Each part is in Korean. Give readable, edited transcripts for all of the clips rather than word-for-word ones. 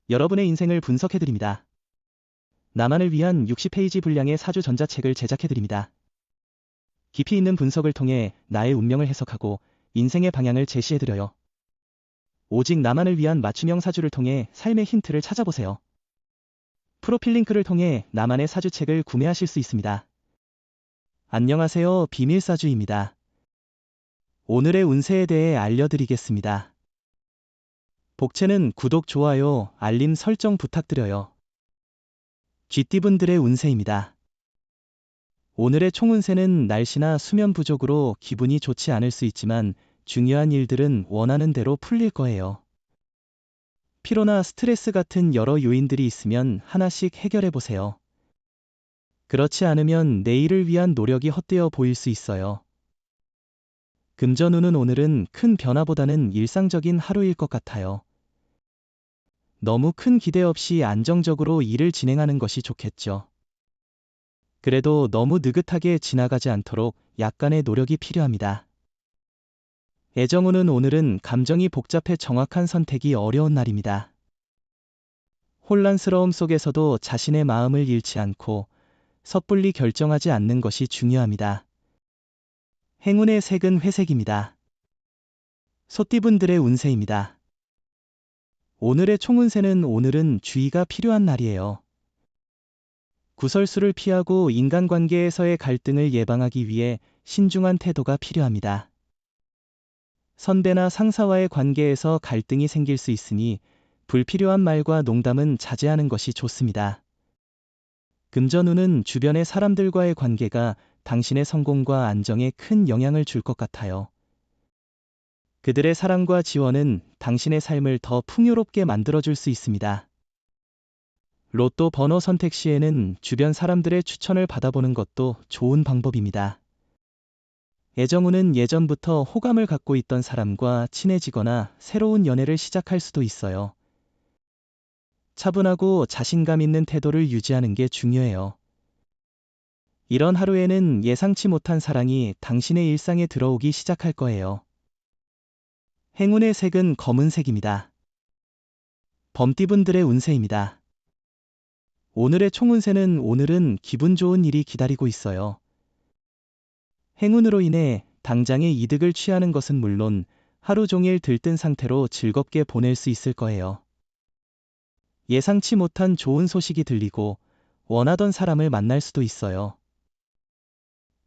여러분의 인생을 분석해드립니다. 나만을 위한 60페이지 분량의 사주 전자책을 제작해드립니다. 깊이 있는 분석을 통해 나의 운명을 해석하고 인생의 방향을 제시해드려요. 오직 나만을 위한 맞춤형 사주를 통해 삶의 힌트를 찾아보세요. 프로필 링크를 통해 나만의 사주책을 구매하실 수 있습니다. 안녕하세요, 비밀사주입니다. 오늘의 운세에 대해 알려드리겠습니다. 복채는 구독, 좋아요, 알림 설정 부탁드려요. 쥐띠분들의 운세입니다. 오늘의 총운세는 날씨나 수면 부족으로 기분이 좋지 않을 수 있지만 중요한 일들은 원하는 대로 풀릴 거예요. 피로나 스트레스 같은 여러 요인들이 있으면 하나씩 해결해 보세요. 그렇지 않으면 내일을 위한 노력이 헛되어 보일 수 있어요. 금전운은 오늘은 큰 변화보다는 일상적인 하루일 것 같아요. 너무 큰 기대 없이 안정적으로 일을 진행하는 것이 좋겠죠. 그래도 너무 느긋하게 지나가지 않도록 약간의 노력이 필요합니다. 애정운은 오늘은 감정이 복잡해 정확한 선택이 어려운 날입니다. 혼란스러움 속에서도 자신의 마음을 잃지 않고 섣불리 결정하지 않는 것이 중요합니다. 행운의 색은 회색입니다. 소띠분들의 운세입니다. 오늘의 총운세는 오늘은 주의가 필요한 날이에요. 구설수를 피하고 인간관계에서의 갈등을 예방하기 위해 신중한 태도가 필요합니다. 선배나 상사와의 관계에서 갈등이 생길 수 있으니 불필요한 말과 농담은 자제하는 것이 좋습니다. 금전운은 주변의 사람들과의 관계가 당신의 성공과 안정에 큰 영향을 줄 것 같아요. 그들의 사랑과 지원은 당신의 삶을 더 풍요롭게 만들어줄 수 있습니다. 로또 번호 선택 시에는 주변 사람들의 추천을 받아보는 것도 좋은 방법입니다. 애정운은 예전부터 호감을 갖고 있던 사람과 친해지거나 새로운 연애를 시작할 수도 있어요. 차분하고 자신감 있는 태도를 유지하는 게 중요해요. 이런 하루에는 예상치 못한 사랑이 당신의 일상에 들어오기 시작할 거예요. 행운의 색은 검은색입니다. 범띠분들의 운세입니다. 오늘의 총운세는 오늘은 기분 좋은 일이 기다리고 있어요. 행운으로 인해 당장의 이득을 취하는 것은 물론 하루 종일 들뜬 상태로 즐겁게 보낼 수 있을 거예요. 예상치 못한 좋은 소식이 들리고 원하던 사람을 만날 수도 있어요.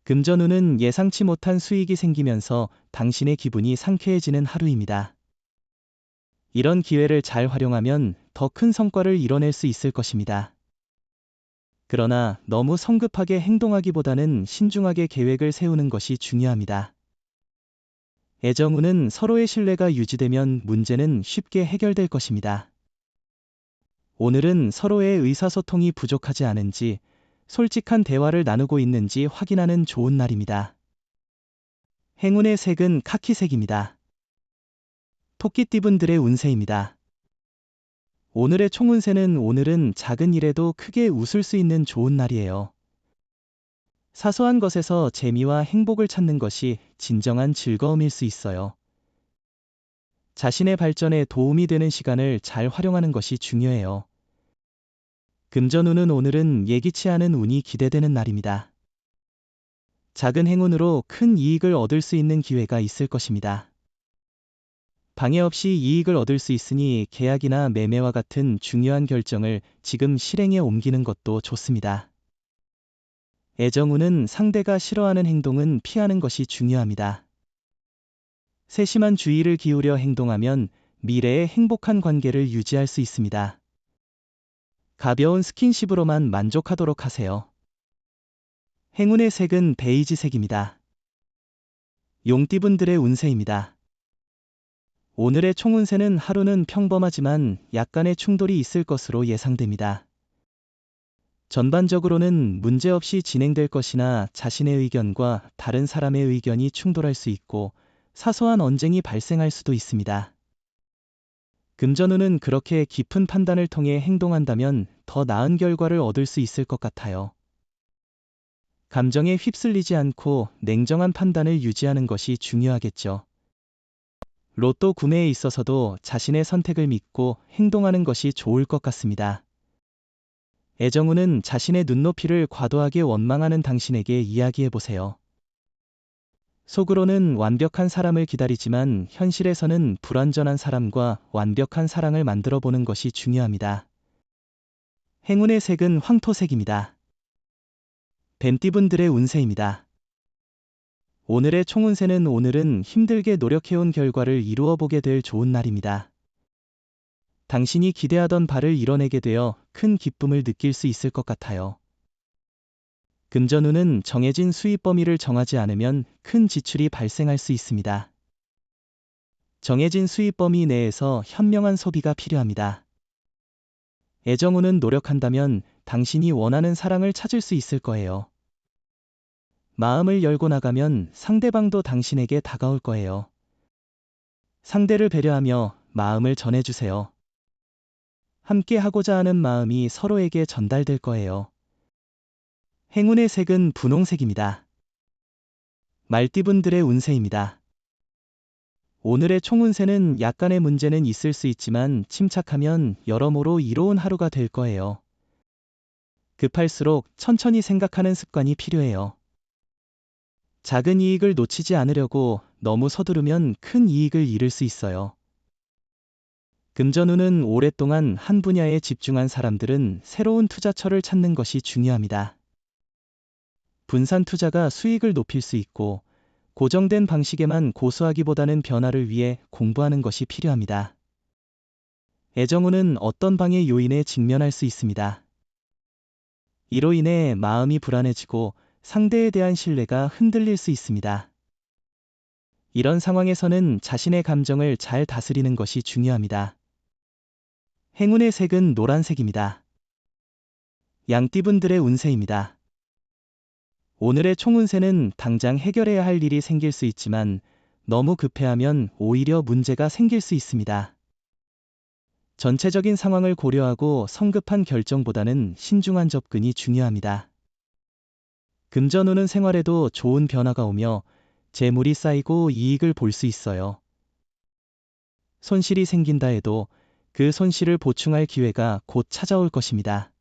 금전운은 예상치 못한 수익이 생기면서 당신의 기분이 상쾌해지는 하루입니다. 이런 기회를 잘 활용하면 더 큰 성과를 이뤄낼 수 있을 것입니다. 그러나 너무 성급하게 행동하기보다는 신중하게 계획을 세우는 것이 중요합니다. 애정운은 서로의 신뢰가 유지되면 문제는 쉽게 해결될 것입니다. 오늘은 서로의 의사소통이 부족하지 않은지 솔직한 대화를 나누고 있는지 확인하는 좋은 날입니다. 행운의 색은 카키색입니다. 토끼띠분들의 운세입니다. 오늘의 총운세는 오늘은 작은 일에도 크게 웃을 수 있는 좋은 날이에요. 사소한 것에서 재미와 행복을 찾는 것이 진정한 즐거움일 수 있어요. 자신의 발전에 도움이 되는 시간을 잘 활용하는 것이 중요해요. 금전운은 오늘은 예기치 않은 운이 기대되는 날입니다. 작은 행운으로 큰 이익을 얻을 수 있는 기회가 있을 것입니다. 방해 없이 이익을 얻을 수 있으니 계약이나 매매와 같은 중요한 결정을 지금 실행에 옮기는 것도 좋습니다. 애정운은 상대가 싫어하는 행동은 피하는 것이 중요합니다. 세심한 주의를 기울여 행동하면 미래에 행복한 관계를 유지할 수 있습니다. 가벼운 스킨십으로만 만족하도록 하세요. 행운의 색은 베이지색입니다. 용띠분들의 운세입니다. 오늘의 총운세는 하루는 평범하지만 약간의 충돌이 있을 것으로 예상됩니다. 전반적으로는 문제없이 진행될 것이나 자신의 의견과 다른 사람의 의견이 충돌할 수 있고 사소한 언쟁이 발생할 수도 있습니다. 금전운은 그렇게 깊은 판단을 통해 행동한다면 더 나은 결과를 얻을 수 있을 것 같아요. 감정에 휩쓸리지 않고 냉정한 판단을 유지하는 것이 중요하겠죠. 로또 구매에 있어서도 자신의 선택을 믿고 행동하는 것이 좋을 것 같습니다. 애정운은 자신의 눈높이를 과도하게 원망하는 당신에게 이야기해보세요. 속으로는 완벽한 사람을 기다리지만 현실에서는 불완전한 사람과 완벽한 사랑을 만들어 보는 것이 중요합니다. 행운의 색은 황토색입니다. 뱀띠분들의 운세입니다. 오늘의 총운세는 오늘은 힘들게 노력해온 결과를 이루어 보게 될 좋은 날입니다. 당신이 기대하던 바를 이뤄내게 되어 큰 기쁨을 느낄 수 있을 것 같아요. 금전운은 정해진 수입 범위를 정하지 않으면 큰 지출이 발생할 수 있습니다. 정해진 수입 범위 내에서 현명한 소비가 필요합니다. 애정운은 노력한다면 당신이 원하는 사랑을 찾을 수 있을 거예요. 마음을 열고 나가면 상대방도 당신에게 다가올 거예요. 상대를 배려하며 마음을 전해주세요. 함께 하고자 하는 마음이 서로에게 전달될 거예요. 행운의 색은 분홍색입니다. 말띠분들의 운세입니다. 오늘의 총운세는 약간의 문제는 있을 수 있지만 침착하면 여러모로 이로운 하루가 될 거예요. 급할수록 천천히 생각하는 습관이 필요해요. 작은 이익을 놓치지 않으려고 너무 서두르면 큰 이익을 잃을 수 있어요. 금전운은 오랫동안 한 분야에 집중한 사람들은 새로운 투자처를 찾는 것이 중요합니다. 분산 투자가 수익을 높일 수 있고 고정된 방식에만 고수하기보다는 변화를 위해 공부하는 것이 필요합니다. 애정운은 어떤 방해 요인에 직면할 수 있습니다. 이로 인해 마음이 불안해지고 상대에 대한 신뢰가 흔들릴 수 있습니다. 이런 상황에서는 자신의 감정을 잘 다스리는 것이 중요합니다. 행운의 색은 노란색입니다. 양띠분들의 운세입니다. 오늘의 총운세는 당장 해결해야 할 일이 생길 수 있지만 너무 급해하면 오히려 문제가 생길 수 있습니다. 전체적인 상황을 고려하고 성급한 결정보다는 신중한 접근이 중요합니다. 금전운은 생활에도 좋은 변화가 오며 재물이 쌓이고 이익을 볼 수 있어요. 손실이 생긴다 해도 그 손실을 보충할 기회가 곧 찾아올 것입니다.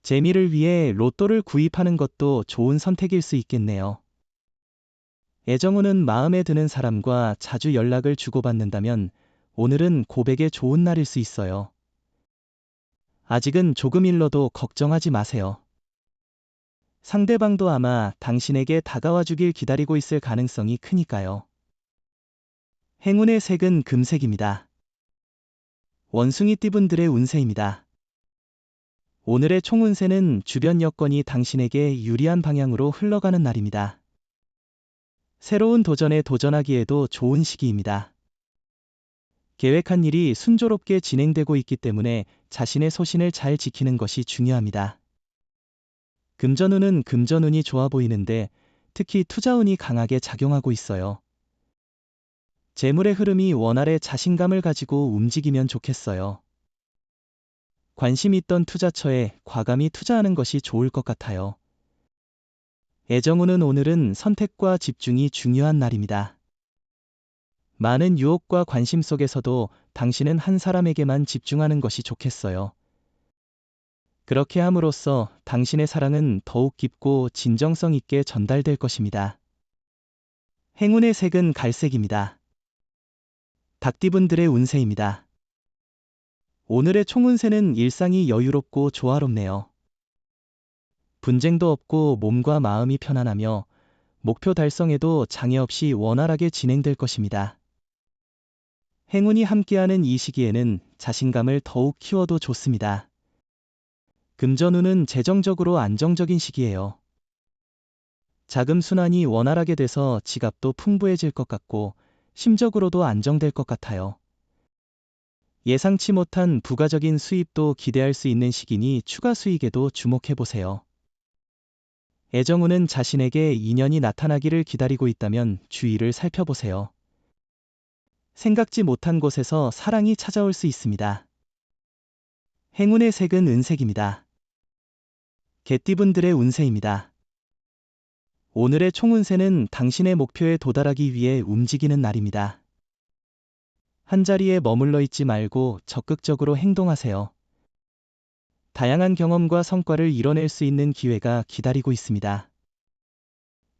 재미를 위해 로또를 구입하는 것도 좋은 선택일 수 있겠네요. 애정운은 마음에 드는 사람과 자주 연락을 주고받는다면 오늘은 고백에 좋은 날일 수 있어요. 아직은 조금 일러도 걱정하지 마세요. 상대방도 아마 당신에게 다가와 주길 기다리고 있을 가능성이 크니까요. 행운의 색은 금색입니다. 원숭이띠분들의 운세입니다. 오늘의 총운세는 주변 여건이 당신에게 유리한 방향으로 흘러가는 날입니다. 새로운 도전에 도전하기에도 좋은 시기입니다. 계획한 일이 순조롭게 진행되고 있기 때문에 자신의 소신을 잘 지키는 것이 중요합니다. 금전운은 금전운이 좋아 보이는데 특히 투자운이 강하게 작용하고 있어요. 재물의 흐름이 원활해 자신감을 가지고 움직이면 좋겠어요. 관심 있던 투자처에 과감히 투자하는 것이 좋을 것 같아요. 애정운은 오늘은 선택과 집중이 중요한 날입니다. 많은 유혹과 관심 속에서도 당신은 한 사람에게만 집중하는 것이 좋겠어요. 그렇게 함으로써 당신의 사랑은 더욱 깊고 진정성 있게 전달될 것입니다. 행운의 색은 갈색입니다. 닭띠분들의 운세입니다. 오늘의 총운세는 일상이 여유롭고 조화롭네요. 분쟁도 없고 몸과 마음이 편안하며 목표 달성에도 장애 없이 원활하게 진행될 것입니다. 행운이 함께하는 이 시기에는 자신감을 더욱 키워도 좋습니다. 금전운은 재정적으로 안정적인 시기예요. 자금 순환이 원활하게 돼서 지갑도 풍부해질 것 같고 심적으로도 안정될 것 같아요. 예상치 못한 부가적인 수입도 기대할 수 있는 시기니 추가 수익에도 주목해보세요. 애정운은 자신에게 인연이 나타나기를 기다리고 있다면 주위를 살펴보세요. 생각지 못한 곳에서 사랑이 찾아올 수 있습니다. 행운의 색은 은색입니다. 개띠분들의 운세입니다. 오늘의 총운세는 당신의 목표에 도달하기 위해 움직이는 날입니다. 한자리에 머물러 있지 말고 적극적으로 행동하세요. 다양한 경험과 성과를 이뤄낼 수 있는 기회가 기다리고 있습니다.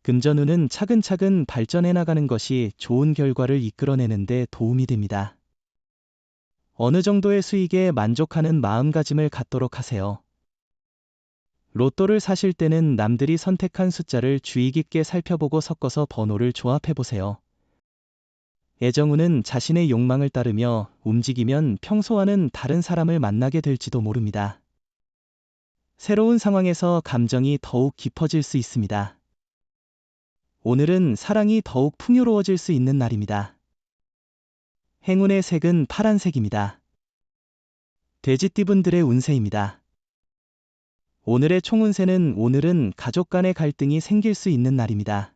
금전운은 차근차근 발전해 나가는 것이 좋은 결과를 이끌어내는 데 도움이 됩니다. 어느 정도의 수익에 만족하는 마음가짐을 갖도록 하세요. 로또를 사실 때는 남들이 선택한 숫자를 주의 깊게 살펴보고 섞어서 번호를 조합해 보세요. 애정운은 자신의 욕망을 따르며 움직이면 평소와는 다른 사람을 만나게 될지도 모릅니다. 새로운 상황에서 감정이 더욱 깊어질 수 있습니다. 오늘은 사랑이 더욱 풍요로워질 수 있는 날입니다. 행운의 색은 파란색입니다. 돼지띠분들의 운세입니다. 오늘의 총운세는 오늘은 가족 간의 갈등이 생길 수 있는 날입니다.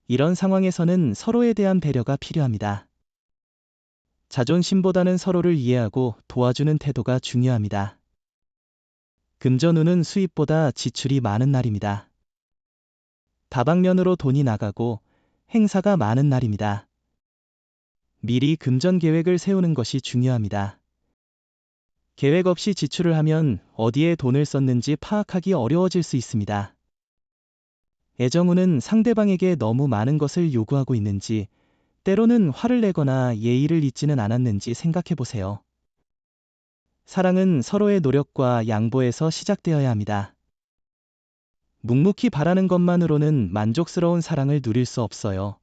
이런 상황에서는 서로에 대한 배려가 필요합니다. 자존심보다는 서로를 이해하고 도와주는 태도가 중요합니다. 금전운은 수입보다 지출이 많은 날입니다. 다방면으로 돈이 나가고 행사가 많은 날입니다. 미리 금전 계획을 세우는 것이 중요합니다. 계획 없이 지출을 하면 어디에 돈을 썼는지 파악하기 어려워질 수 있습니다. 애정운은 상대방에게 너무 많은 것을 요구하고 있는지, 때로는 화를 내거나 예의를 잊지는 않았는지 생각해 보세요. 사랑은 서로의 노력과 양보에서 시작되어야 합니다. 묵묵히 바라는 것만으로는 만족스러운 사랑을 누릴 수 없어요.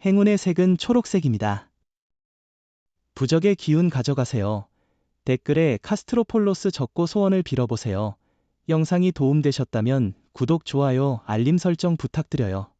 행운의 색은 초록색입니다. 부적의 기운 가져가세요. 댓글에 카스트로폴로스 적고 소원을 빌어보세요. 영상이 도움되셨다면 구독, 좋아요, 알림 설정 부탁드려요.